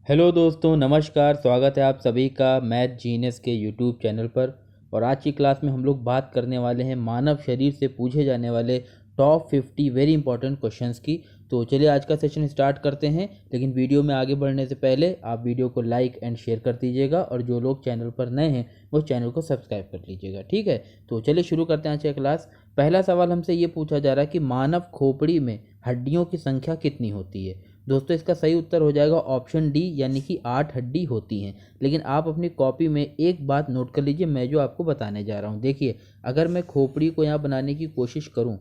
Hello दोस्तों, नमस्कार। स्वागत है आप सभी का मैथ जीनियस के यूट्यूब चैनल पर। और आज की क्लास में हम लोग बात करने वाले हैं मानव शरीर से पूछे जाने वाले टॉप 50 वेरी इंपॉर्टेंट क्वेश्चंस की। तो चलिए आज का सेशन स्टार्ट करते हैं। लेकिन वीडियो में आगे बढ़ने से पहले आप वीडियो को लाइक एंड शेयर कर दीजिएगा, और जो लोग चैनल पर नए हैं वो चैनल को सब्सक्राइब कर लीजिएगा, ठीक है। तो चलिए शुरू करते हैं आज की क्लास। पहला सवाल हमसे ये पूछा जा रहा है कि मानव खोपड़ी में हड्डियों की संख्या कितनी होती है। दोस्तों, इसका सही उत्तर हो जाएगा ऑप्शन डी, यानी कि 8 हड्डी होती हैं। लेकिन आप अपनी कॉपी में एक बात नोट कर लीजिए, मैं जो आपको बताने जा रहा हूँ। देखिए, अगर मैं खोपड़ी को यहाँ बनाने की कोशिश करूँ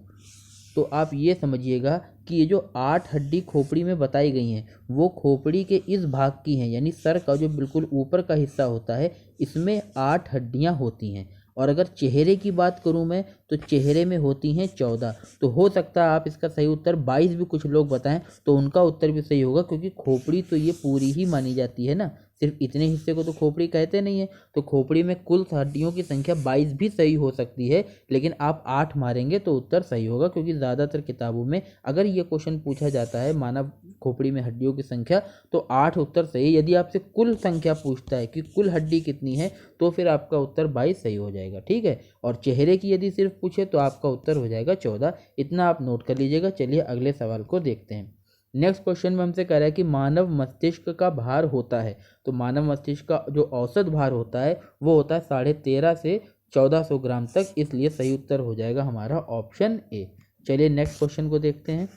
तो आप ये समझिएगा कि ये जो 8 हड्डी खोपड़ी में बताई गई हैं वो खोपड़ी के इस भाग की हैं, यानी सर का जो बिल्कुल ऊपर का हिस्सा होता है इसमें 8 हड्डियाँ होती हैं। और अगर चेहरे की बात करूं मैं तो चेहरे में होती हैं 14। तो हो सकता है आप इसका सही उत्तर 22 भी कुछ लोग बताएं, तो उनका उत्तर भी सही होगा, क्योंकि खोपड़ी तो ये पूरी ही मानी जाती है ना, सिर्फ इतने हिस्से को तो खोपड़ी कहते नहीं है। तो खोपड़ी में कुल हड्डियों की संख्या 22 भी सही हो सकती है, लेकिन आप 8 मारेंगे तो उत्तर सही होगा, क्योंकि ज़्यादातर किताबों में अगर ये क्वेश्चन पूछा जाता है मानव खोपड़ी में हड्डियों की संख्या तो 8 उत्तर सही। यदि आपसे कुल संख्या पूछता है कि कुल हड्डी कितनी है तो फिर आपका उत्तर 22 सही हो जाएगा, ठीक है। और चेहरे की यदि सिर्फ पूछे तो आपका उत्तर हो जाएगा 14। इतना आप नोट कर लीजिएगा। चलिए अगले सवाल को देखते हैं। नेक्स्ट क्वेश्चन में हमसे कह रहा है कि मानव मस्तिष्क का भार होता है। तो मानव मस्तिष्क का जो औसत भार होता है वो होता है 13.5 से 1400 ग्राम तक, इसलिए सही उत्तर हो जाएगा हमारा ऑप्शन ए। चलिए नेक्स्ट क्वेश्चन को देखते हैं।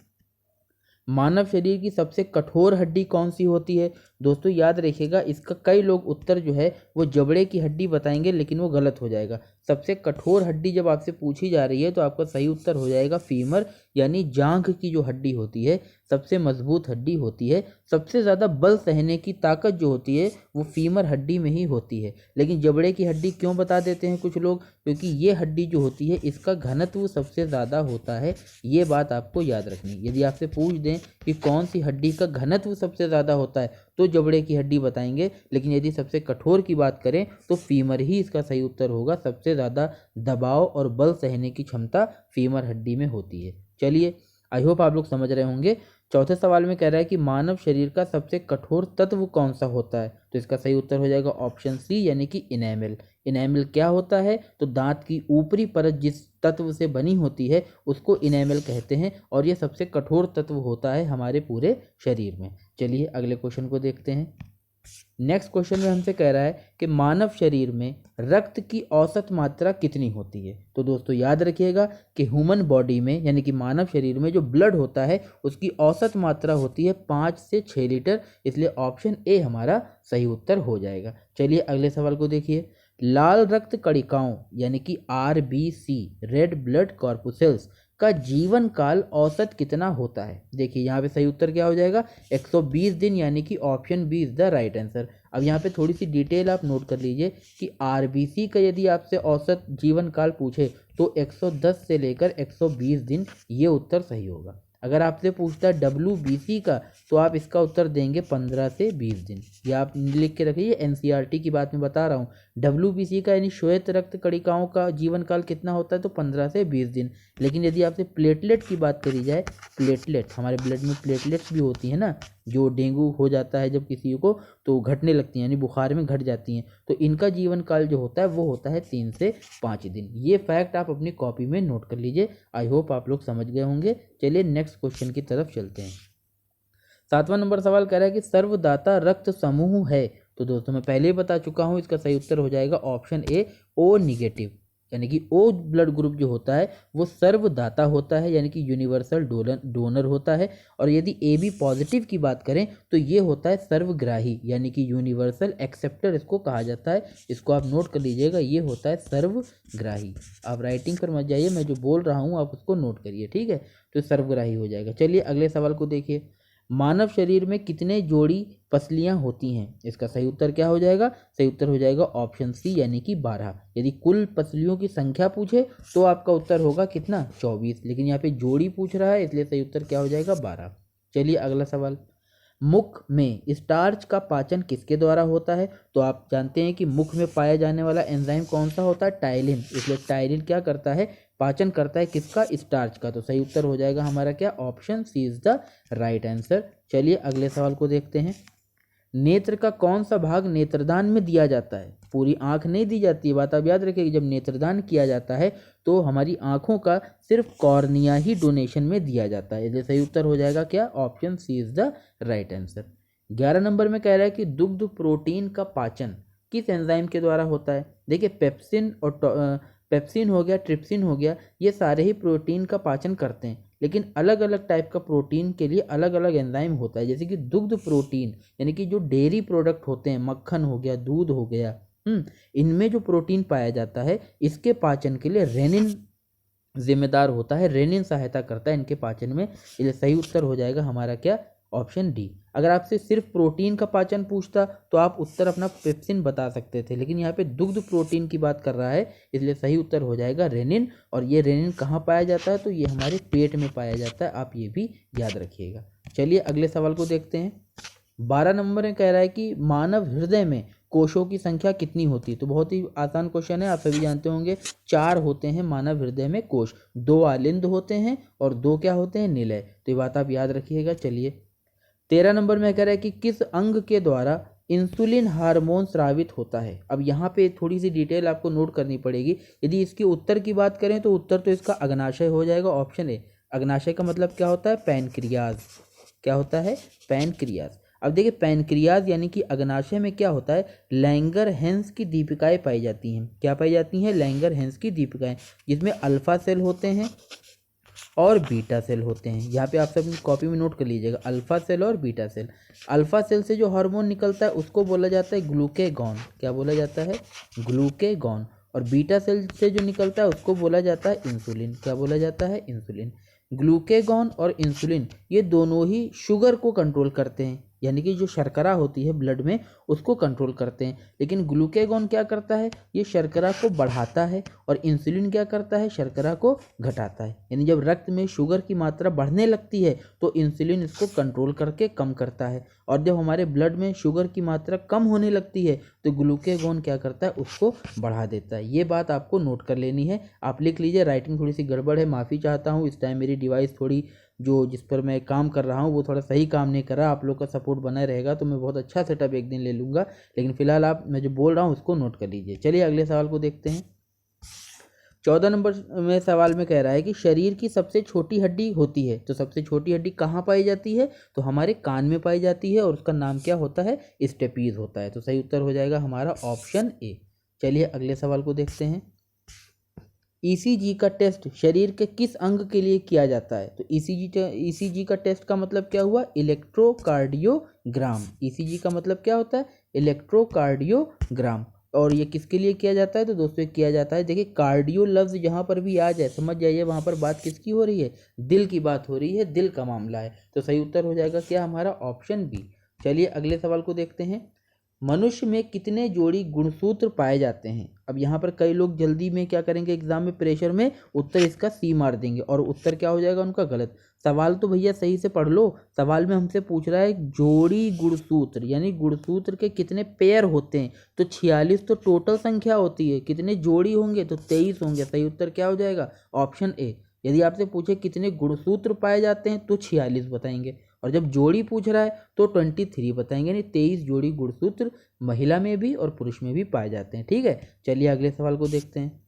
मानव शरीर की सबसे कठोर हड्डी कौन सी होती है। दोस्तों याद रखिएगा, इसका कई लोग उत्तर जो है वो जबड़े की हड्डी बताएंगे, लेकिन वो गलत हो जाएगा। सबसे कठोर हड्डी जब आपसे पूछी जा रही है तो आपका सही उत्तर हो जाएगा फीमर, यानी जांघ की जो हड्डी होती है सबसे मजबूत हड्डी होती है। सबसे ज़्यादा बल सहने की ताकत जो होती है वो फीमर हड्डी में ही होती है। लेकिन जबड़े की हड्डी क्यों बता देते हैं कुछ लोग, क्योंकि ये हड्डी जो होती है इसका घनत्व सबसे ज़्यादा होता है। ये बात आपको याद रखनी। यदि आपसे पूछ दें कि कौन सी हड्डी का घनत्व सबसे ज़्यादा होता है तो जबड़े की हड्डी बताएंगे, लेकिन यदि सबसे कठोर की बात करें तो फीमर ही इसका सही उत्तर होगा। सबसे ज़्यादा दबाव और बल सहने की क्षमता फीमर हड्डी में होती है। चलिए, आई होप आप लोग समझ रहे होंगे। चौथे सवाल में कह रहा है कि मानव शरीर का सबसे कठोर तत्व कौन सा होता है। तो इसका सही उत्तर हो जाएगा ऑप्शन सी, यानी कि इनेमल। इनेमल क्या होता है, तो दांत की ऊपरी परत जिस तत्व से बनी होती है उसको इनेमल कहते हैं, और यह सबसे कठोर तत्व होता है हमारे पूरे शरीर में। चलिए अगले क्वेश्चन को देखते हैं। नेक्स्ट क्वेश्चन में हमसे कह रहा है कि मानव शरीर में रक्त की औसत मात्रा कितनी होती है। तो दोस्तों याद रखिएगा कि ह्यूमन बॉडी में, यानी कि मानव शरीर में जो ब्लड होता है उसकी औसत मात्रा होती है 5 से 6 लीटर, इसलिए ऑप्शन ए हमारा सही उत्तर हो जाएगा। चलिए अगले सवाल को देखिए। लाल रक्त कणिकाओं यानी कि RBC, रेड ब्लड कॉर्पुसेल्स का जीवन काल औसत कितना होता है। देखिए यहाँ पे सही उत्तर क्या हो जाएगा, 120 दिन, यानी कि option B is the right answer. अब यहाँ पे थोड़ी सी डिटेल आप नोट कर लीजिए कि RBC का यदि आपसे औसत जीवन काल पूछे तो 110 से लेकर 120 दिन, ये उत्तर सही होगा। अगर आपसे पूछता है WBC का तो आप इसका उत्तर देंगे 15 से 20 दिन। ये आप लिख के रखिए, NCERT की बात मैं बता रहा हूँ। WBC का यानी श्वेत रक्त कणिकाओं का जीवन काल कितना होता है, तो 15 से 20 दिन। लेकिन यदि आपसे प्लेटलेट की बात करी जाए, प्लेटलेट, हमारे ब्लड में प्लेटलेट्स भी होती हैं ना, जो डेंगू हो जाता है जब किसी को तो घटने लगती हैं, यानी बुखार में घट जाती हैं, तो इनका जीवन काल जो होता है वो होता है 3 से 5 दिन। ये फैक्ट आप अपनी कॉपी में नोट कर लीजिए। आई होप आप लोग समझ गए होंगे। चलिए नेक्स्ट क्वेश्चन की तरफ चलते हैं। 7वां नंबर सवाल कह रहा है कि सर्वदाता रक्त समूह है। तो दोस्तों मैं पहले ही बता चुका हूँ, इसका सही उत्तर हो जाएगा ऑप्शन ए, O नेगेटिव, यानी कि O ब्लड ग्रुप जो होता है वो सर्वदाता होता है, यानी कि यूनिवर्सल डोनर होता है। और यदि AB पॉजिटिव की बात करें तो ये होता है सर्वग्राही, यानी कि यूनिवर्सल एक्सेप्टर इसको कहा जाता है। इसको आप नोट कर लीजिएगा, ये होता है सर्वग्राही। आप राइटिंग पर मत जाइए, मैं जो बोल रहा हूँ आप उसको नोट करिए, ठीक है। तो सर्वग्राही हो जाएगा। चलिए अगले सवाल को देखिए। मानव शरीर में कितने जोड़ी पसलियां होती हैं। इसका सही उत्तर क्या हो जाएगा, सही उत्तर हो जाएगा ऑप्शन सी, यानी कि 12। यदि कुल पसलियों की संख्या पूछे तो आपका उत्तर होगा कितना, 24। लेकिन यहाँ पे जोड़ी पूछ रहा है, इसलिए सही उत्तर क्या हो जाएगा, 12। चलिए अगला सवाल। मुख में स्टार्च का पाचन किसके द्वारा होता है। तो आप जानते हैं कि मुख में पाया जाने वाला एंजाइम कौन सा होता है, टाइलिन। इसलिए टाइलिन क्या करता है, पाचन करता है किसका, स्टार्च का। तो सही उत्तर हो जाएगा हमारा क्या, option C is the right answer. चलिए अगले सवाल को देखते हैं। नेत्र का कौन सा भाग नेत्रदान में दिया जाता है? पूरी आंख नहीं दी जाती है, बात आप याद रखिए। जब नेत्रदान किया जाता है तो हमारी आंखों का सिर्फ कॉर्निया ही डोनेशन में दिया जाता है। इसलिए सही उत्तर हो जाएगा क्या? Option C is the right answer. 11 number में कह रहा है कि दुग्ध प्रोटीन का पाचन किस एंजाइम के द्वारा होता है? देखिए पेप्सिन और पेप्सिन हो गया, ट्रिप्सिन हो गया, ये सारे ही प्रोटीन का पाचन करते हैं, लेकिन अलग अलग टाइप का प्रोटीन के लिए अलग अलग एंजाइम होता है। जैसे कि दुग्ध प्रोटीन यानी कि जो डेयरी प्रोडक्ट होते हैं, मक्खन हो गया, दूध हो गया, इनमें जो प्रोटीन पाया जाता है इसके पाचन के लिए रेनिन जिम्मेदार होता है, रेनिन सहायता करता है इनके पाचन में। इसलिए सही उत्तर हो जाएगा हमारा क्या? Option D. अगर आपसे सिर्फ प्रोटीन का पाचन पूछता तो आप उत्तर अपना पेप्सिन बता सकते थे, लेकिन यहाँ पे दुग्ध प्रोटीन की बात कर रहा है, इसलिए सही उत्तर हो जाएगा रेनिन। और ये रेनिन कहाँ पाया जाता है? तो ये हमारे पेट में पाया जाता है, आप ये भी याद रखिएगा। चलिए अगले सवाल को देखते हैं। 12 नंबर में कह रहा है कि मानव हृदय में कोशों की संख्या कितनी होती है? तो बहुत ही आसान क्वेश्चन है, आप सभी जानते होंगे। 4 होते हैं मानव हृदय में कोश, 2 आलिंद होते हैं और 2 क्या होते हैं? निलय। तो ये बात आप याद रखिएगा। चलिए 13 नंबर में कह रहा है कि किस अंग के द्वारा इंसुलिन हार्मोन स्रावित होता है? अब यहाँ पे थोड़ी सी डिटेल आपको नोट करनी पड़ेगी। यदि इसके उत्तर की बात करें तो उत्तर तो इसका अग्नाशय हो जाएगा, ऑप्शन ए। अग्नाशय का मतलब क्या होता है? पैनक्रियाज। क्या होता है? पैनक्रियाज। अब देखिए पैनक्रियाज यानी कि अग्नाशय में क्या होता है? लैंगर-हैंस की दीपिकाएं पाई जाती हैं। क्या पाई जाती हैं? लैंगर-हैंस की दीपिकाएं, जिसमें अल्फा सेल होते हैं और बीटा सेल होते हैं। यहाँ पे आप सब कॉपी में नोट कर लीजिएगा, अल्फा सेल और बीटा सेल। अल्फा सेल से जो हार्मोन निकलता है उसको बोला जाता है ग्लूकेगॉन। क्या बोला जाता है? ग्लूकेगॉन। और बीटा सेल से जो निकलता है उसको बोला जाता है इंसुलिन। क्या बोला जाता है? इंसुलिन। ग्लूकेगॉन और इंसुलिन ये दोनों ही शुगर को कंट्रोल करते हैं, यानी कि जो शर्करा होती है ब्लड में उसको कंट्रोल करते हैं। लेकिन ग्लूकेगॉन क्या करता है? ये शर्करा को बढ़ाता है, और इंसुलिन क्या करता है? शर्करा को घटाता है। यानी जब रक्त में शुगर की मात्रा बढ़ने लगती है तो इंसुलिन इसको कंट्रोल करके कम करता है, और जब हमारे ब्लड में शुगर की मात्रा कम होने लगती है तो ग्लूकेगॉन क्या करता है? उसको बढ़ा देता है। ये बात आपको नोट कर लेनी है। आप लिख लीजिए, राइटिंग थोड़ी सी गड़बड़ है, माफ़ी चाहता हूँ। इस टाइम मेरी डिवाइस थोड़ी जिस पर मैं काम कर रहा हूँ वो थोड़ा सही काम नहीं कर रहा। आप लोग का सपोर्ट बना रहेगा तो मैं बहुत अच्छा सेटअप एक दिन ले लूँगा, लेकिन फिलहाल आप मैं जो बोल रहा हूँ उसको नोट कर लीजिए। चलिए अगले सवाल को देखते हैं। 14 नंबर में सवाल में कह रहा है कि शरीर की सबसे छोटी हड्डी होती है, तो सबसे छोटी हड्डी कहाँ पाई जाती है? तो हमारे कान में पाई जाती है, और उसका नाम क्या होता है? स्टेपीज होता है। तो सही उत्तर हो जाएगा हमारा ऑप्शन ए। चलिए अगले सवाल को देखते हैं। ईसीजी का टेस्ट शरीर के किस अंग के लिए किया जाता है? तो ईसीजी का टेस्ट का मतलब क्या हुआ? इलेक्ट्रोकार्डियोग्राम। ईसीजी का मतलब क्या होता है? इलेक्ट्रोकार्डियोग्राम। और ये किसके लिए किया जाता है? तो दोस्तों किया जाता है, देखिए कार्डियो लफ्ज जहाँ पर भी आ जाए समझ जाइए वहाँ पर बात किसकी हो रही है? दिल की बात हो रही है, दिल का मामला है। तो सही उत्तर हो जाएगा क्या हमारा? Option B. चलिए अगले सवाल को देखते हैं। मनुष्य में कितने जोड़ी गुणसूत्र पाए जाते हैं? अब यहाँ पर कई लोग जल्दी में क्या करेंगे, एग्जाम में प्रेशर में उत्तर इसका सी मार देंगे, और उत्तर क्या हो जाएगा उनका? गलत। सवाल तो भैया सही से पढ़ लो। सवाल में हमसे पूछ रहा है जोड़ी गुणसूत्र, यानी गुणसूत्र के कितने पेयर होते हैं। तो 46 तो टोटल संख्या होती है, कितने जोड़ी होंगे? तो 23 होंगे। सही उत्तर क्या हो जाएगा? Option A. यदि आपसे पूछे कितने गुणसूत्र पाए जाते हैं तो 46 बताएंगे, और जब जोड़ी पूछ रहा है तो 23 बताएंगे। यानी 23 जोड़ी गुणसूत्र महिला में भी और पुरुष में भी पाए जाते हैं। ठीक है, चलिए अगले सवाल को देखते हैं।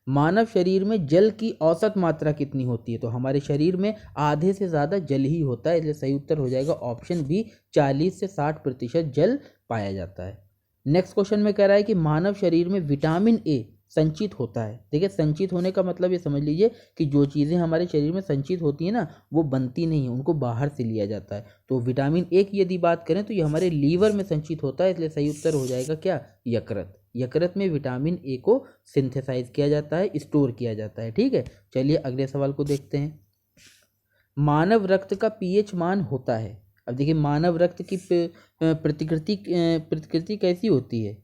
मानव शरीर में जल की औसत मात्रा कितनी होती है? तो हमारे शरीर में आधे से ज़्यादा जल ही होता है, इसलिए सही उत्तर हो जाएगा ऑप्शन बी। 40 से 60% जल पाया जाता है। नेक्स्ट क्वेश्चन में कह रहा है कि मानव शरीर में विटामिन ए संचित होता है। देखिए संचित होने का मतलब ये समझ लीजिए कि जो चीज़ें हमारे शरीर में संचित होती है ना वो बनती नहीं है, उनको बाहर से लिया जाता है। तो विटामिन ए की यदि बात करें तो ये हमारे लीवर में संचित होता है, इसलिए सही उत्तर हो जाएगा क्या? यकृत। यकृत में विटामिन ए को सिंथेसाइज किया जाता है, स्टोर किया जाता है। ठीक है, चलिए अगले सवाल को देखते हैं। मानव रक्त का पीएच मान होता है। अब देखिए मानव रक्त की प्रतिकृति कैसी होती है,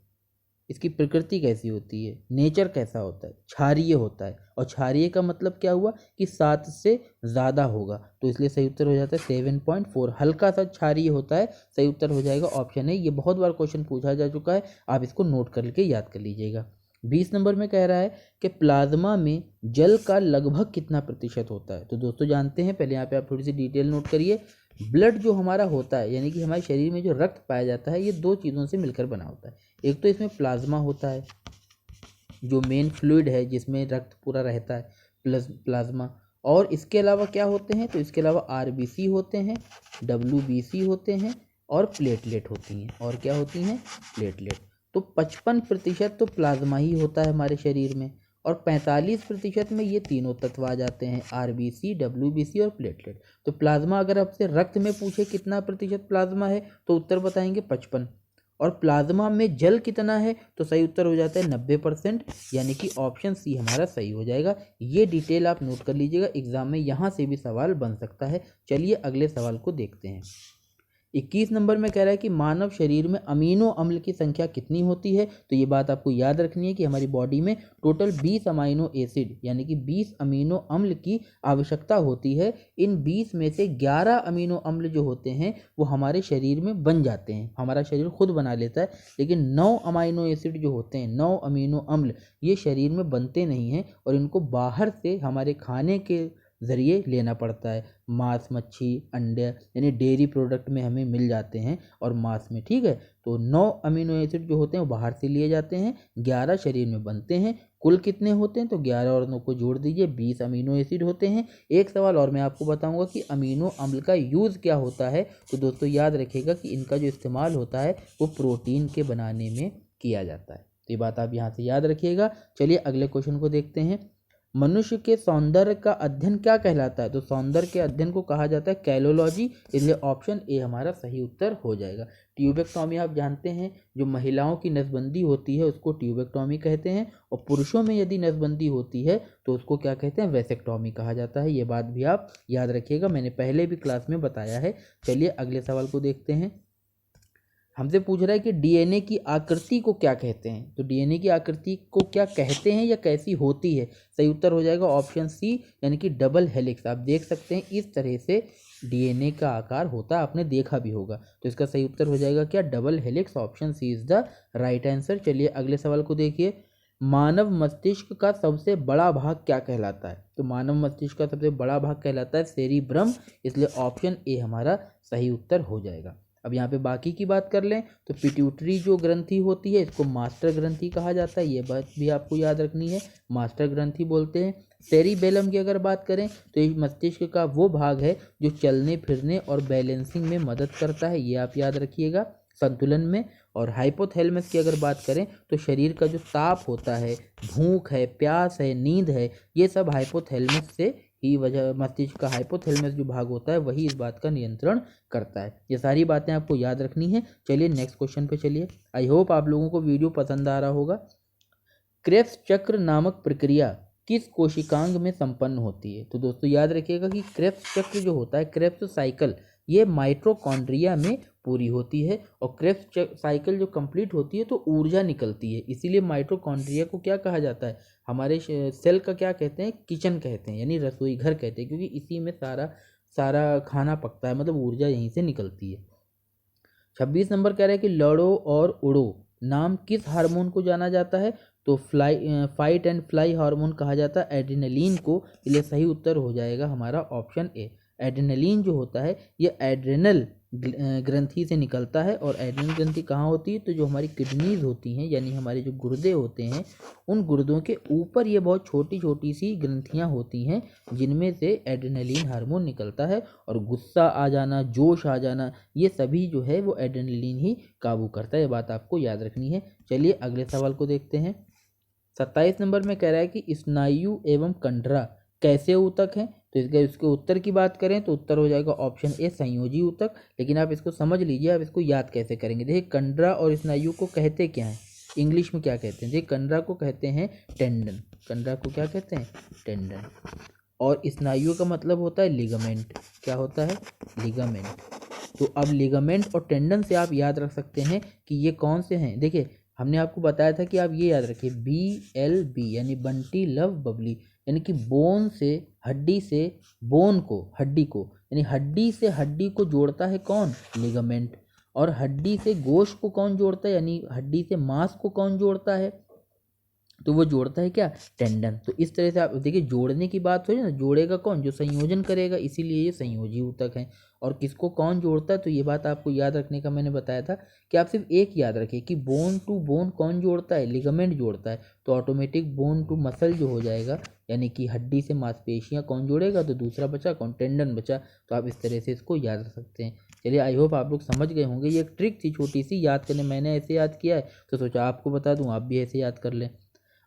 इसकी प्रकृति कैसी होती है, नेचर कैसा होता है? क्षारीय होता है, और क्षारीय का मतलब क्या हुआ कि 7 से ज़्यादा होगा, तो इसलिए सही उत्तर हो जाता है 7.4। हल्का सा क्षारीय होता है, सही उत्तर हो जाएगा ऑप्शन है। ये बहुत बार क्वेश्चन पूछा जा चुका है, आप इसको नोट करके याद कर लीजिएगा। 20 नंबर में कह रहा है कि प्लाज्मा में जल का लगभग कितना प्रतिशत होता है? तो दोस्तों जानते हैं, पहले यहाँ पे आप थोड़ी सी डिटेल नोट करिए। ब्लड जो हमारा होता है यानी कि हमारे शरीर में जो रक्त पाया जाता है ये दो चीज़ों से मिलकर बना होता है। एक तो इसमें प्लाज्मा होता है जो मेन फ्लूइड है जिसमें रक्त पूरा रहता है, प्लाज्मा। और इसके अलावा क्या होते हैं, तो इसके अलावा आरबीसी होते हैं, डब्ल्यूबीसी होते हैं और प्लेटलेट होती हैं। और क्या होती हैं, प्लेटलेट। तो 55% तो प्लाज्मा ही होता है हमारे शरीर में और 45% में ये तीनों तत्व आ जाते हैं, आरबीसी, डब्ल्यूबीसी और प्लेटलेट। तो प्लाज्मा अगर आपसे रक्त में पूछे कितना प्रतिशत प्लाज्मा है तो उत्तर बताएंगे 55। और प्लाज्मा में जल कितना है तो सही उत्तर हो जाता है 90%, यानी कि ऑप्शन सी हमारा सही हो जाएगा। ये डिटेल आप नोट कर लीजिएगा, एग्जाम में यहाँ से भी सवाल बन सकता है। चलिए अगले सवाल को देखते हैं। 21 नंबर में कह रहा है कि मानव शरीर में अमीनो अम्ल की संख्या कितनी होती है। तो ये बात आपको याद रखनी है कि हमारी बॉडी में टोटल 20 अमीनो एसिड यानी कि 20 अमीनो अम्ल की आवश्यकता होती है। इन 20 में से 11 अमीनो अम्ल जो होते हैं वो हमारे शरीर में बन जाते हैं, हमारा शरीर खुद बना लेता है। लेकिन 9 अमीनो एसिड जो होते हैं, 9 अमीनो अम्ल, ये शरीर में बनते नहीं हैं और इनको बाहर से हमारे खाने के ज़रिए लेना पड़ता है। मांस, मच्छी, अंडे यानी डेयरी प्रोडक्ट में हमें मिल जाते हैं और मांस में, ठीक है। तो 9 अमीनो एसिड जो होते हैं वो बाहर से लिए जाते हैं, 11 शरीर में बनते हैं। कुल कितने होते हैं तो 11 और 9 को जोड़ दीजिए, 20 अमीनो एसिड होते हैं। एक सवाल और मैं आपको बताऊंगा कि अमीनो अम्ल का यूज़ क्या होता है। तो दोस्तों याद रखिएगा कि इनका जो इस्तेमाल होता है वो प्रोटीन के बनाने में किया जाता है। तो ये बात आप यहाँ से याद रखिएगा। चलिए अगले क्वेश्चन को देखते हैं। मनुष्य के सौंदर्य का अध्ययन क्या कहलाता है। तो सौंदर्य के अध्ययन को कहा जाता है कैलोलॉजी, इसलिए ऑप्शन ए हमारा सही उत्तर हो जाएगा। ट्यूबेक्टॉमी आप जानते हैं, जो महिलाओं की नसबंदी होती है उसको ट्यूबेक्टॉमी कहते हैं और पुरुषों में यदि नसबंदी होती है तो उसको क्या कहते हैं, वैसेक्टॉमी कहा जाता है। ये बात भी आप याद रखिएगा, मैंने पहले भी क्लास में बताया है। चलिए अगले सवाल को देखते हैं। हमसे पूछ रहा है कि डीएनए की आकृति को क्या कहते हैं। तो डीएनए की आकृति को क्या कहते हैं या कैसी होती है, सही उत्तर हो जाएगा ऑप्शन सी यानी कि डबल हेलिक्स। आप देख सकते हैं इस तरह से डीएनए का आकार होता है, आपने देखा भी होगा। तो इसका सही उत्तर हो जाएगा क्या, double helix. Option C is the right answer. चलिए अगले सवाल को देखिए। मानव मस्तिष्क का सबसे बड़ा भाग क्या कहलाता है। तो मानव मस्तिष्क का सबसे बड़ा भाग कहलाता है सेरिब्रम, इसलिए ऑप्शन ए हमारा सही उत्तर हो जाएगा। अब यहाँ पे बाकी की बात कर लें तो पिट्यूटरी जो ग्रंथि होती है इसको मास्टर ग्रंथि कहा जाता है, ये बात भी आपको याद रखनी है, मास्टर ग्रंथि बोलते हैं। सेरिबेलम की अगर बात करें तो ये मस्तिष्क का वो भाग है जो चलने फिरने और बैलेंसिंग में मदद करता है, ये आप याद रखिएगा, संतुलन में। और हाइपोथैलेमस की अगर बात करें तो शरीर का जो ताप होता है, भूख है, प्यास है, नींद है, ये सब हाइपोथैलेमस से ही वजह, मस्तिष्क का हाइपोथैलेमस जो भाग होता है वही इस बात का नियंत्रण करता है। ये सारी बातें आपको याद रखनी है। चलिए नेक्स्ट क्वेश्चन पे चलिए। आई होप आप लोगों को वीडियो पसंद आ रहा होगा। क्रेब्स चक्र नामक प्रक्रिया किस कोशिकांग में संपन्न होती है। तो दोस्तों याद रखिएगा कि क्रेब्स चक्र जो होता है, क्रेब्स साइकिल, ये माइटोकॉन्ड्रिया में पूरी होती है और क्रेब्स साइकिल जो कंप्लीट होती है तो ऊर्जा निकलती है, इसीलिए माइटोकॉन्ड्रिया को क्या कहा जाता है, हमारे सेल का क्या कहते हैं, किचन कहते हैं, यानी रसोई घर कहते हैं, क्योंकि इसी में सारा खाना पकता है, मतलब ऊर्जा यहीं से निकलती है। 26 नंबर कह रहा है कि लड़ो और उड़ो नाम किस हार्मोन को जाना जाता है। तो फाइट एंड फ्लाई हार्मोन कहा जाता है एड्रेनलिन को, इसलिए सही उत्तर हो जाएगा हमारा ऑप्शन ए। एड्रेनलिन जो होता है ये एड्रेनल ग्रंथि से निकलता है और एड्रेनल ग्रंथि कहाँ होती है, तो जो हमारी किडनीज होती हैं यानी हमारे जो गुर्दे होते हैं उन गुर्दों के ऊपर ये बहुत छोटी छोटी सी ग्रंथियाँ होती हैं जिनमें से एड्रेनलिन हार्मोन निकलता है। और गुस्सा आ जाना, जोश आ जाना, ये सभी जो है वो एड्रेनलिन ही काबू करता है, ये बात आपको याद रखनी है। चलिए अगले सवाल को देखते हैं। 27 नंबर में कह रहा है कि स्नायु एवं कंडरा कैसे ऊतक हैं। तो इसके उत्तर की बात करें तो उत्तर हो जाएगा ऑप्शन ए संयोजी ऊतक। लेकिन आप इसको समझ लीजिए, आप इसको याद कैसे करेंगे। देखिए कंडरा और स्नायु को कहते क्या हैं, इंग्लिश में क्या कहते हैं। देखिए कंडरा को कहते हैं टेंडन, कंडरा को क्या कहते हैं, टेंडन। और स्नायु का मतलब होता है लिगामेंट, क्या होता है, लिगामेंट। तो अब लिगामेंट और टेंडन से आप याद रख सकते हैं कि ये कौन से हैं। देखिए हमने आपको बताया था कि आप ये याद रखिए BLB यानी बंटी लव बबली, यानी कि बोन से हड्डी से बोन को, हड्डी को, यानी हड्डी से हड्डी को जोड़ता है कौन, लिगामेंट। और हड्डी से गोश्त को कौन जोड़ता है, यानी हड्डी से मांस को कौन जोड़ता है, तो वो जोड़ता है क्या, टेंडन। तो इस तरह से आप देखिए, जोड़ने की बात हो ना, जोड़ेगा कौन, जो संयोजन करेगा, इसीलिए ये संयोजी ऊतक है। और किसको कौन जोड़ता है, तो ये बात आपको याद रखने का मैंने बताया था कि आप सिर्फ एक याद रखिए कि बोन टू बोन कौन जोड़ता है, लिगामेंट जोड़ता है। तो ऑटोमेटिक बोन टू मसल जो हो जाएगा, यानी कि हड्डी से मांसपेशियां कौन जोड़ेगा, तो दूसरा बचा कौन, टेंडन बचा। तो आप इस तरह से इसको याद रख सकते हैं। चलिए, आई होप आप लोग समझ गए होंगे। ये एक ट्रिक थी छोटी सी याद करने, मैंने ऐसे याद किया है तो सोचा आपको बता दूं, आप भी ऐसे याद कर लें।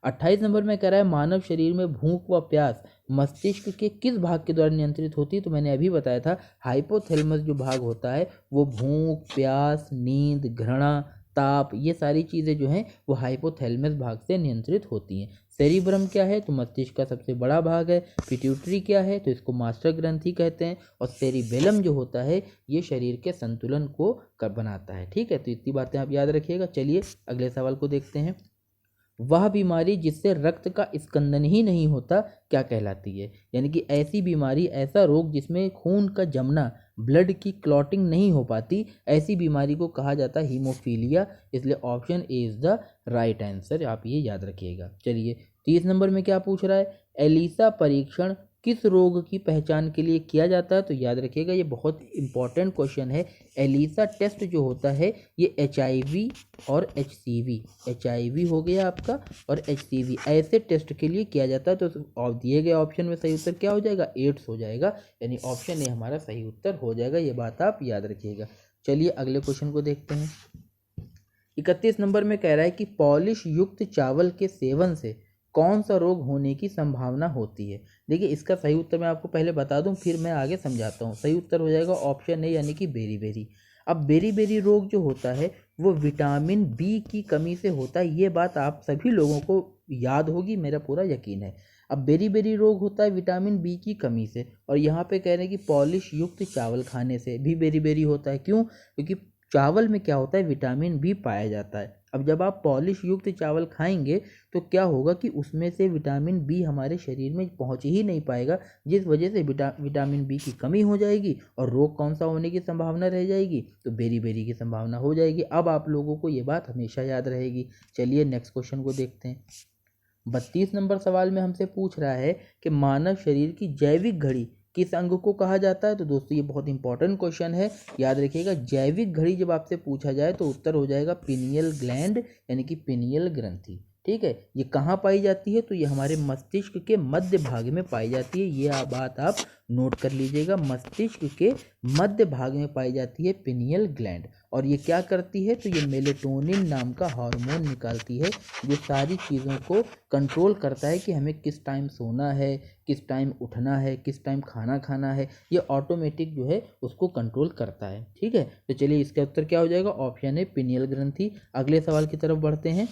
28 नंबर में कह रहा है मानव शरीर में भूख व प्यास मस्तिष्क के किस भाग के द्वारा नियंत्रित होती है। तो मैंने अभी बताया था, हाइपोथैलेमस जो भाग होता है वो भूख, प्यास, नींद, घृणा, ताप, ये सारी चीज़ें जो हैं वो हाइपोथैलेमस भाग से नियंत्रित होती हैं। सेरिब्रम क्या है, तो मस्तिष्क का सबसे बड़ा भाग है। पिट्यूटरी क्या है, तो इसको मास्टर ग्रंथि कहते हैं। और सेरिबेलम जो होता है ये शरीर के संतुलन को बनाता है। ठीक है, तो इतनी बातें आप याद रखिएगा। चलिए अगले सवाल को देखते हैं। वह बीमारी जिससे रक्त का स्कंदन ही नहीं होता क्या कहलाती है। यानी कि ऐसी बीमारी, ऐसा रोग जिसमें खून का जमना, ब्लड की क्लॉटिंग नहीं हो पाती, ऐसी बीमारी को कहा जाता है हीमोफीलिया। इसलिए option A is the right answer, आप ये याद रखिएगा। चलिए 30 नंबर में क्या पूछ रहा है, एलिसा परीक्षण किस रोग की पहचान के लिए किया जाता है। तो याद रखिएगा, ये बहुत इंपॉर्टेंट क्वेश्चन है। एलिसा टेस्ट जो होता है ये HIV और HCV, HIV हो गया आपका और HCV, ऐसे टेस्ट के लिए किया जाता है। तो दिए गए ऑप्शन में सही उत्तर क्या हो जाएगा, एड्स हो जाएगा। यानी ऑप्शन ए हमारा सही उत्तर हो जाएगा, ये बात आप याद रखिएगा। चलिए अगले क्वेश्चन को देखते हैं। 31 नंबर में कह रहा है कि पॉलिश युक्त चावल के सेवन से कौन सा रोग होने की संभावना होती है। देखिए, इसका सही उत्तर मैं आपको पहले बता दूं, फिर मैं आगे समझाता हूं। सही उत्तर हो जाएगा ऑप्शन ए, यानी कि बेरी। अब बेरी रोग जो होता है वो विटामिन बी की कमी से होता है। ये बात आप सभी लोगों को याद होगी, मेरा पूरा यकीन है। अब बेरी रोग होता है विटामिन बी की कमी से, और यहाँ पे कह रहे हैं कि पॉलिश युक्त चावल खाने से भी बेरी होता है। क्यों, क्योंकि चावल में क्या होता है, विटामिन बी पाया जाता है। अब जब आप पॉलिश युक्त चावल खाएंगे तो क्या होगा कि उसमें से विटामिन बी हमारे शरीर में पहुंच ही नहीं पाएगा, जिस वजह से विटामिन बी की कमी हो जाएगी और रोग कौन सा होने की संभावना रह जाएगी, तो बेरी की संभावना हो जाएगी। अब आप लोगों को ये बात हमेशा याद रहेगी। चलिए नेक्स्ट क्वेश्चन को देखते हैं। 32 नंबर सवाल में हमसे पूछ रहा है कि मानव शरीर की जैविक घड़ी किस अंग को कहा जाता है। तो दोस्तों ये बहुत इंपॉर्टेंट क्वेश्चन है, याद रखिएगा। जैविक घड़ी जब आपसे पूछा जाए तो उत्तर हो जाएगा पिनियल ग्लैंड, यानी कि पिनियल ग्रंथि। ठीक है, ये कहाँ पाई जाती है, तो ये हमारे मस्तिष्क के मध्य भाग में पाई जाती है। ये बात आप नोट कर लीजिएगा, मस्तिष्क के मध्य भाग में पाई जाती है पिनियल ग्लैंड। और ये क्या करती है, तो ये मेलेटोनिन नाम का हार्मोन निकालती है, जो सारी चीज़ों को कंट्रोल करता है कि हमें किस टाइम सोना है, किस टाइम उठना है, किस टाइम खाना खाना है। ये ऑटोमेटिक जो है उसको कंट्रोल करता है। ठीक है, तो चलिए इसका उत्तर क्या हो जाएगा, ऑप्शन है पिनियल ग्रंथि। अगले सवाल की तरफ बढ़ते हैं।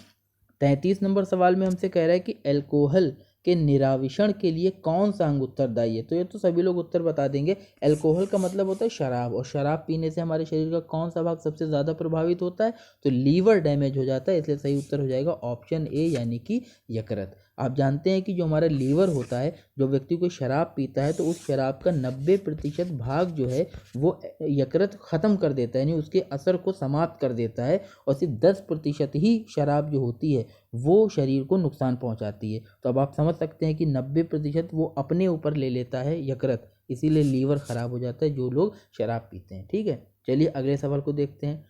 33 नंबर सवाल में हमसे कह रहा है कि अल्कोहल के निराविषण के लिए कौन सा अंग उत्तरदायी है। तो ये तो सभी लोग उत्तर बता देंगे। अल्कोहल का मतलब होता है शराब, और शराब पीने से हमारे शरीर का कौन सा भाग सबसे ज़्यादा प्रभावित होता है, तो लीवर डैमेज हो जाता है। इसलिए सही उत्तर हो जाएगा ऑप्शन ए, यानी कि यकृत। आप जानते हैं कि जो हमारा लीवर होता है, जो व्यक्ति को शराब पीता है तो उस शराब का 90% भाग जो है वो यकृत ख़त्म कर देता है, यानी उसके असर को समाप्त कर देता है। और सिर्फ 10% ही शराब जो होती है वो शरीर को नुकसान पहुंचाती है। तो अब आप समझ सकते हैं कि 90% वो अपने ऊपर ले लेता है यकृत, इसीलिए लीवर ख़राब हो जाता है जो लोग शराब पीते हैं। ठीक है, चलिए अगले सवाल को देखते हैं।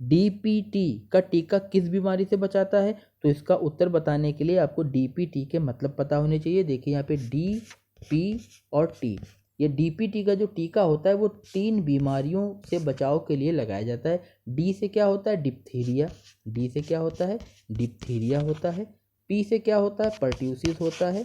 DPT का टीका किस बीमारी से बचाता है। तो इसका उत्तर बताने के लिए आपको DPT के मतलब पता होने चाहिए। देखिए यहाँ पे D, P और T, ये DPT का जो टीका होता है वो 3 बीमारियों से बचाव के लिए लगाया जाता है। D से क्या होता है, डिप्थीरिया। D से क्या होता है, डिप्थीरिया होता है। P से क्या होता है, पर्ट्यूसिस होता है।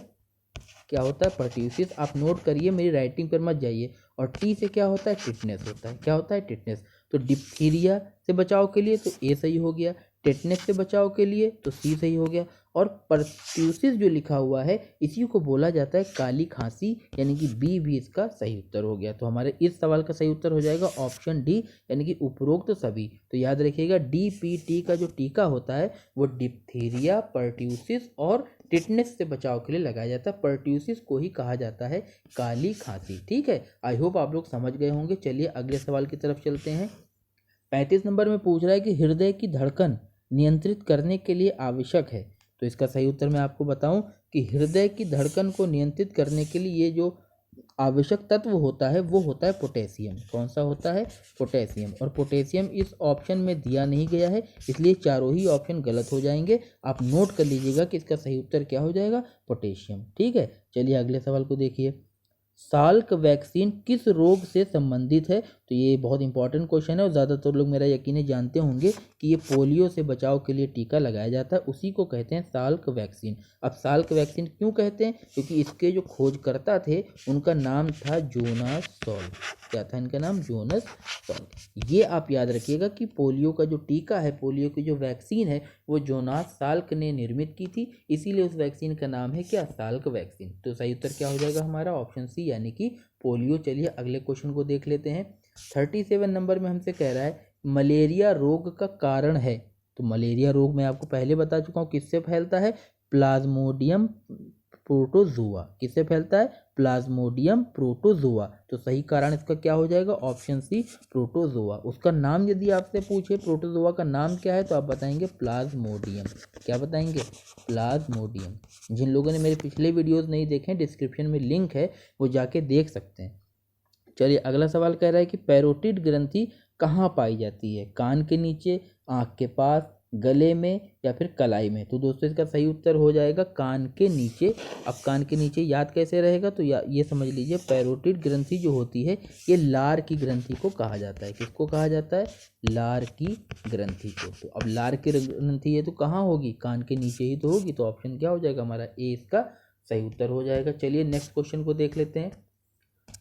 क्या होता है, पर्ट्यूसिस। आप नोट करिए, मेरी राइटिंग पर मत जाइए। और टी से क्या होता है, टिटनेस होता है। क्या होता है, टिटनेस। तो डिप्थीरिया से बचाव के लिए तो ए सही हो गया, टेटनेस से बचाव के लिए तो सी सही हो गया, और पर्ट्यूसिस जो लिखा हुआ है इसी को बोला जाता है काली खांसी, यानी कि बी भी इसका सही उत्तर हो गया। तो हमारे इस सवाल का सही उत्तर हो जाएगा ऑप्शन डी, यानी कि उपरोक्त सभी। तो याद रखिएगा, DPT का जो टीका होता है वो डिप्थीरिया, पर्ट्यूसिस और टिटनेस से बचाव के लिए लगाया जाता है। पर्ट्यूसिस को ही कहा जाता है काली खांसी। ठीक है, आई होप आप लोग समझ गए होंगे। चलिए अगले सवाल की तरफ चलते हैं। 35 नंबर में पूछ रहा है कि हृदय की धड़कन नियंत्रित करने के लिए आवश्यक है तो इसका सही उत्तर मैं आपको बताऊं कि हृदय की धड़कन को नियंत्रित करने के लिए ये जो आवश्यक तत्व होता है वो होता है पोटेशियम। कौन सा होता है? पोटेशियम। और पोटेशियम इस ऑप्शन में दिया नहीं गया है, इसलिए चारों ही ऑप्शन गलत हो जाएंगे। आप नोट कर लीजिएगा कि इसका सही उत्तर क्या हो जाएगा? पोटेशियम। ठीक है, चलिए अगले सवाल को देखिए। साल्क वैक्सीन किस रोग से संबंधित है? तो ये बहुत इंपॉर्टेंट क्वेश्चन है और ज़्यादातर लोग मेरा यकीन जानते होंगे कि ये पोलियो से बचाव के लिए टीका लगाया जाता है, उसी को कहते हैं साल्क वैक्सीन। अब साल्क वैक्सीन क्यों कहते हैं? क्योंकि इसके जो खोजकर्ता थे उनका नाम था जोनास सॉल्क। क्या था इनका नाम? Jonas Salk. ये आप याद रखिएगा कि पोलियो का जो टीका है, पोलियो की जो वैक्सीन है, वो जोनास साल्क ने निर्मित की थी, इसीलिए उस वैक्सीन का नाम है क्या? Salk vaccine. तो सही उत्तर क्या हो जाएगा हमारा? ऑप्शन सी, यानी कि पोलियो। चलिए अगले क्वेश्चन को देख लेते हैं। 37 नंबर में हमसे कह रहा है मलेरिया रोग का कारण है। तो मलेरिया रोग मैं आपको पहले बता चुका हूँ किससे फैलता है? Plasmodium protozoa. किससे फैलता है? Plasmodium protozoa. तो सही कारण इसका क्या हो जाएगा? Option C, protozoa. उसका नाम यदि आपसे पूछे प्रोटोजुआ का नाम क्या है तो आप बताएंगे प्लाज्मोडियम। क्या बताएंगे? प्लाज्मोडियम। जिन लोगों ने मेरे पिछले वीडियोस नहीं देखे, डिस्क्रिप्शन में लिंक है, वो जाके देख सकते हैं। चलिए अगला सवाल कह रहा है कि पैरोटिड ग्रंथि कहाँ पाई जाती है? कान के नीचे, आँख के पास, गले में या फिर कलाई में? तो दोस्तों इसका सही उत्तर हो जाएगा कान के नीचे। अब कान के नीचे याद कैसे रहेगा? तो ये समझ लीजिए पैरोटिड ग्रंथि जो होती है ये लार की ग्रंथि को कहा जाता है। किसको कहा जाता है? लार की ग्रंथि को। तो अब लार की ग्रंथि ये तो कहाँ होगी? कान के नीचे ही तो होगी। तो ऑप्शन क्या हो जाएगा हमारा? ए इसका सही उत्तर हो जाएगा। चलिए नेक्स्ट क्वेश्चन को देख लेते हैं।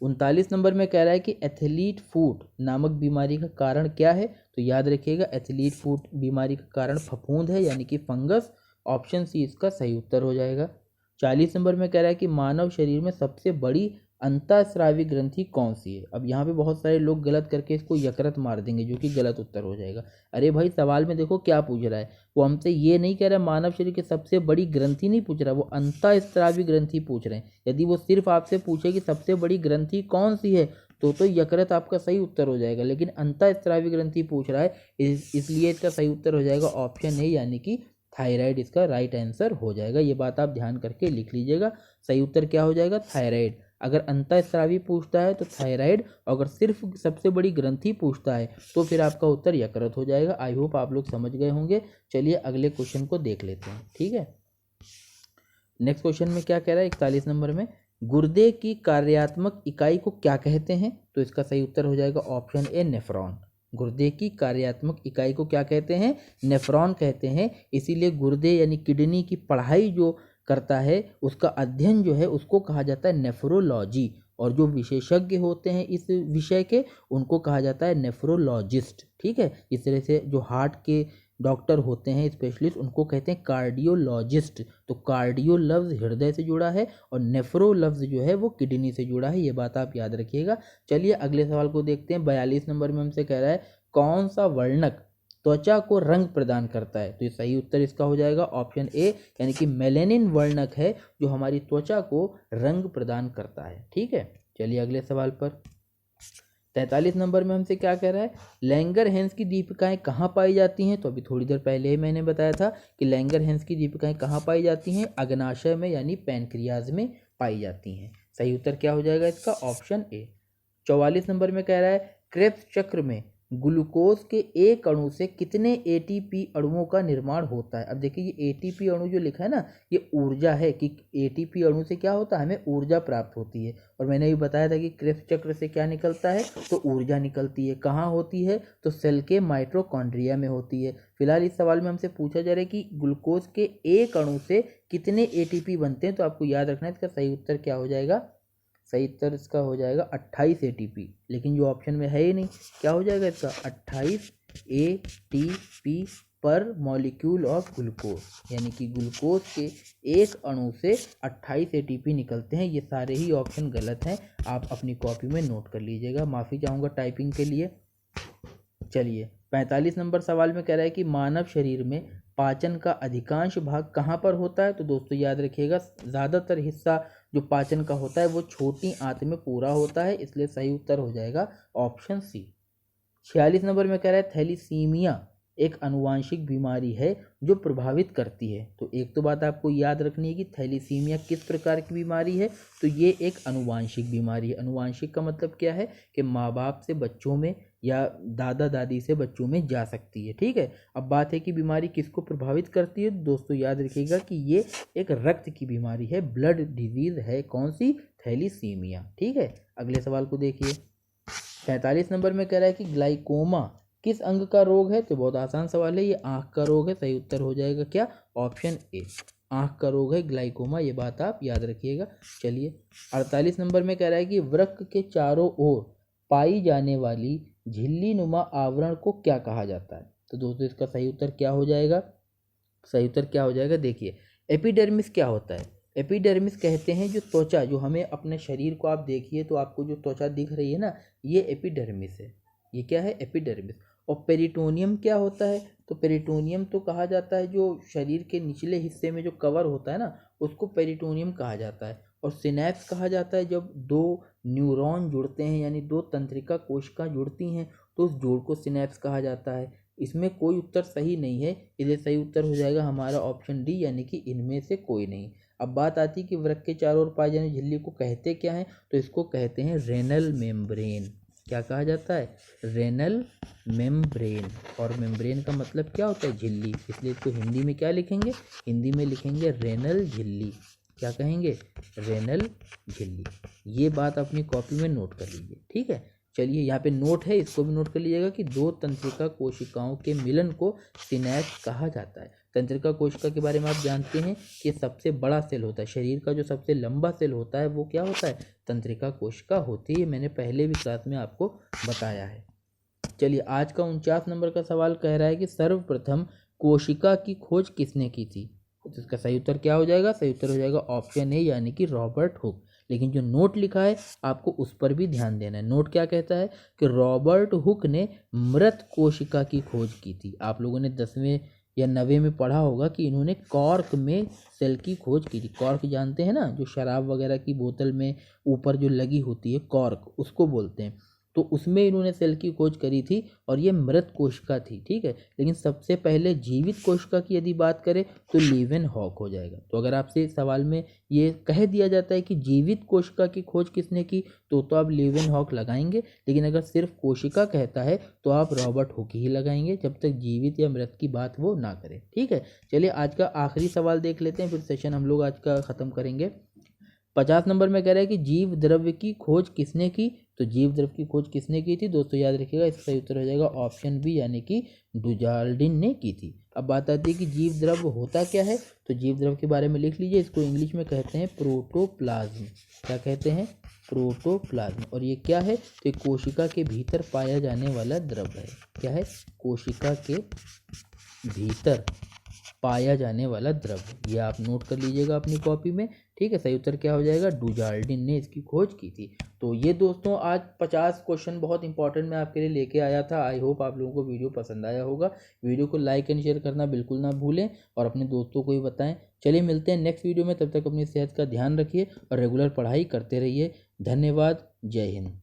39 नंबर में कह रहा है कि एथलीट फूट नामक बीमारी का कारण क्या है? तो याद रखिएगा एथलीट फूट बीमारी का कारण फफूंद है, यानी कि फंगस। ऑप्शन सी इसका सही उत्तर हो जाएगा। 40 नंबर में कह रहा है कि मानव शरीर में सबसे बड़ी अंतःस्रावी ग्रंथि कौन सी है? अब यहाँ पे बहुत सारे लोग गलत करके इसको यकृत मार देंगे, जो कि गलत उत्तर हो जाएगा। अरे भाई सवाल में देखो क्या पूछ रहा है, वो हमसे ये नहीं कह रहा मानव शरीर की सबसे बड़ी ग्रंथि नहीं पूछ रहा, वो अंतःस्रावी ग्रंथि पूछ रहे हैं। यदि वो सिर्फ आपसे पूछे कि सबसे बड़ी ग्रंथि कौन सी है तो यकृत आपका सही उत्तर हो जाएगा, लेकिन अंतःस्रावी ग्रंथि पूछ रहा है इसलिए इसका सही उत्तर हो जाएगा ऑप्शन ए, यानी कि थायराइड इसका राइट आंसर हो जाएगा। ये बात आप ध्यान करके लिख लीजिएगा। सही उत्तर क्या हो जाएगा? थायराइड। अगर अंतःस्रावी पूछता है तो थायराइड, अगर सिर्फ सबसे बड़ी ग्रंथि पूछता है तो फिर आपका उत्तर यकृत हो जाएगा। आई होप आप लोग समझ गए होंगे। चलिए अगले क्वेश्चन को देख लेते हैं। ठीक है, नेक्स्ट क्वेश्चन में क्या कह रहा है 41 नंबर में, गुर्दे की कार्यात्मक इकाई को क्या कहते हैं? तो इसका सही उत्तर हो जाएगा ऑप्शन ए, नेफ्रॉन। गुर्दे की कार्यात्मक इकाई को क्या कहते हैं? नेफ्रॉन कहते हैं। इसीलिए गुर्दे यानी किडनी की पढ़ाई जो करता है उसका अध्ययन जो है उसको कहा जाता है नेफ्रोलॉजी, और जो विशेषज्ञ होते हैं इस विषय के उनको कहा जाता है नेफ्रोलॉजिस्ट। ठीक है, इस तरह से जो हार्ट के डॉक्टर होते हैं स्पेशलिस्ट उनको कहते हैं कार्डियोलॉजिस्ट। तो कार्डियो लफ्ज़ हृदय से जुड़ा है और नेफ्रो लफ्ज़ जो है वो किडनी से जुड़ा है, ये बात आप याद रखिएगा। चलिए अगले सवाल को देखते हैं। 42 नंबर में हमसे कह रहा है कौन सा वर्णक त्वचा को रंग प्रदान करता है? तो ये सही उत्तर इसका हो जाएगा ऑप्शन ए, यानी कि मेलेनिन वर्णक है जो हमारी त्वचा को रंग प्रदान करता है। ठीक है, चलिए अगले सवाल पर। 43 नंबर में हमसे क्या कह रहा है, लैंगरहैंस की दीपिकाएं कहाँ पाई जाती हैं? तो अभी थोड़ी देर पहले ही मैंने बताया था कि लैंगरहैंस की दीपिकाएं कहाँ पाई जाती हैं? अग्नाशय में यानी पैनक्रियाज में पाई जाती हैं। सही उत्तर क्या हो जाएगा इसका? Option A. 44 नंबर में कह रहा है क्रेब्स चक्र में ग्लूकोज के एक अणु से कितने एटीपी अणुओं का निर्माण होता है? अब देखिए ये एटीपी अणु जो लिखा है ना, ये ऊर्जा है कि एटीपी अणु से क्या होता है, हमें ऊर्जा प्राप्त होती है। और मैंने भी बताया था कि क्रेब्स चक्र से क्या निकलता है, तो ऊर्जा निकलती है। कहाँ होती है? तो सेल के माइटोकॉन्ड्रिया में होती है। फिलहाल इस सवाल में हमसे पूछा जा रहा है कि ग्लूकोज के एक अणु से कितने एटीपी बनते हैं, तो आपको याद रखना है इसका सही उत्तर क्या हो जाएगा? सही उत्तर इसका हो जाएगा 28 एटीपी, लेकिन जो ऑप्शन में है ही नहीं। क्या हो जाएगा इसका? 28 एटीपी पर मॉलिक्यूल ऑफ ग्लूकोज, यानी कि ग्लूकोज के एक अणु से 28 एटीपी निकलते हैं। ये सारे ही ऑप्शन गलत हैं, आप अपनी कॉपी में नोट कर लीजिएगा। माफ़ी चाहूँगा टाइपिंग के लिए। चलिए 45 नंबर सवाल में कह रहा है कि मानव शरीर में पाचन का अधिकांश भाग कहाँ पर होता है? तो दोस्तों याद रखिएगा ज़्यादातर हिस्सा जो पाचन का होता है वो छोटी आंत में पूरा होता है, इसलिए सही उत्तर हो जाएगा ऑप्शन सी। 46 नंबर में कह रहा है थैलीसीमिया एक अनुवांशिक बीमारी है जो प्रभावित करती है। तो एक तो बात आपको याद रखनी है कि थैलीसीमिया किस प्रकार की बीमारी है, तो ये एक अनुवांशिक बीमारी है। अनुवांशिक का मतलब क्या है कि माँ बाप से बच्चों में या दादा दादी से बच्चों में जा सकती है। ठीक है, अब बात है कि बीमारी किसको प्रभावित करती है। दोस्तों याद रखिएगा कि ये एक रक्त की बीमारी है, ब्लड डिजीज है। कौन सी? थैलीसीमिया। ठीक है, अगले सवाल को देखिए। 45 नंबर में कह रहा है कि ग्लाइकोमा किस अंग का रोग है। तो बहुत आसान सवाल है, ये आंख का रोग है। सही उत्तर हो जाएगा क्या? ऑप्शन ए, आंख का रोग है ग्लाइकोमा। ये बात आप याद रखिएगा। चलिए 48 नंबर में कह रहा है कि वृक्क के चारों ओर पाई जाने वाली झिल्ली नुमा आवरण को क्या कहा जाता है। तो दोस्तों इसका सही उत्तर क्या हो जाएगा? सही उत्तर क्या हो जाएगा? देखिए, एपिडर्मिस क्या होता है? एपिडर्मिस कहते हैं जो त्वचा, जो हमें अपने शरीर को आप देखिए तो आपको जो त्वचा दिख रही है ना, ये एपिडर्मिस है। ये क्या है? एपिडर्मिस। और पेरिटोनियम क्या होता है? तो पेरिटोनियम तो कहा जाता है जो शरीर के निचले हिस्से में जो कवर होता है ना, उसको पेरिटोनियम कहा जाता है। और सिनैप्स कहा जाता है जब दो न्यूरॉन जुड़ते हैं, यानी दो तंत्रिका कोशिका जुड़ती हैं, तो उस जोड़ को सिनैप्स कहा जाता है। इसमें कोई उत्तर सही नहीं है, इसलिए सही उत्तर हो जाएगा हमारा ऑप्शन डी, यानी कि इनमें से कोई नहीं। अब बात आती है कि वृक्क के चारों ओर पाए जाने झिल्ली को कहते क्या हैं। तो इसको कहते हैं रेनल मेम्ब्रेन। क्या कहा जाता है? Renal membrane. और मेम्ब्रेन का मतलब क्या होता है? झिल्ली। इसलिए इसको हिंदी में क्या लिखेंगे? हिंदी में लिखेंगे रेनल झिल्ली। क्या कहेंगे? रेनल झिल्ली। ये बात अपनी कॉपी में नोट कर लीजिए। ठीक है, चलिए यहाँ पे नोट है, इसको भी नोट कर लीजिएगा कि दो तंत्रिका कोशिकाओं के मिलन को सिनैप्स कहा जाता है। तंत्रिका कोशिका के बारे में आप जानते हैं कि सबसे बड़ा सेल होता है, शरीर का जो सबसे लंबा सेल होता है वो क्या होता है? तंत्रिका कोशिका होती है। मैंने पहले भी क्लास में आपको बताया है। चलिए आज का 49 नंबर का सवाल कह रहा है कि सर्वप्रथम कोशिका की खोज किसने की थी। तो इसका सही उत्तर क्या हो जाएगा? सही उत्तर हो जाएगा ऑप्शन ए, यानी कि रॉबर्ट हुक। लेकिन जो नोट लिखा है आपको उस पर भी ध्यान देना है। नोट क्या कहता है कि रॉबर्ट हुक ने मृत कोशिका की खोज की थी। आप लोगों ने 10वें या 9वें में पढ़ा होगा कि इन्होंने कॉर्क में सेल की खोज की थी। कॉर्क जानते हैं ना, जो शराब वगैरह की बोतल में ऊपर जो लगी होती है, कॉर्क उसको बोलते हैं। तो उसमें इन्होंने सेल की खोज करी थी और ये मृत कोशिका थी। ठीक है, लेकिन सबसे पहले जीवित कोशिका की यदि बात करें तो लीवेनहॉक हो जाएगा। तो अगर आपसे सवाल में ये कह दिया जाता है कि जीवित कोशिका की खोज किसने की, तो आप लीवेनहॉक लगाएंगे। लेकिन अगर सिर्फ कोशिका कहता है तो आप रॉबर्ट हुक ही लगाएंगे, जब तक जीवित या मृत की बात वो ना करें। ठीक है, चलिए आज का आखिरी सवाल देख लेते हैं, फिर सेशन हम लोग आज का ख़त्म करेंगे। 50 नंबर में कह रहा है कि जीव द्रव्य की खोज किसने की। तो जीव द्रव्य की खोज किसने की थी? दोस्तों याद रखिएगा, इसका सही उत्तर हो जाएगा ऑप्शन बी, यानी कि डुजाल्डिन ने की थी। अब बात आती है कि जीव द्रव्य होता क्या है। तो जीव द्रव्य के बारे में लिख लीजिए, इसको इंग्लिश में कहते हैं प्रोटोप्लाज्म। क्या कहते हैं? प्रोटोप्लाज्म। और ये क्या है? तो कोशिका के भीतर पाया जाने वाला द्रव्य है। क्या है? कोशिका के भीतर पाया जाने वाला द्रव्य। ये आप नोट कर लीजिएगा अपनी कॉपी में। ठीक है, सही उत्तर क्या हो जाएगा? डुजाल्डिन ने इसकी खोज की थी। तो ये दोस्तों आज 50 क्वेश्चन बहुत इंपॉर्टेंट मैं आपके लिए लेके आया था। आई होप आप लोगों को वीडियो पसंद आया होगा। वीडियो को लाइक एंड शेयर करना बिल्कुल ना भूलें और अपने दोस्तों को भी बताएं। चलिए मिलते हैं नेक्स्ट वीडियो में, तब तक अपनी सेहत का ध्यान रखिए और रेगुलर पढ़ाई करते रहिए। धन्यवाद। जय हिंद।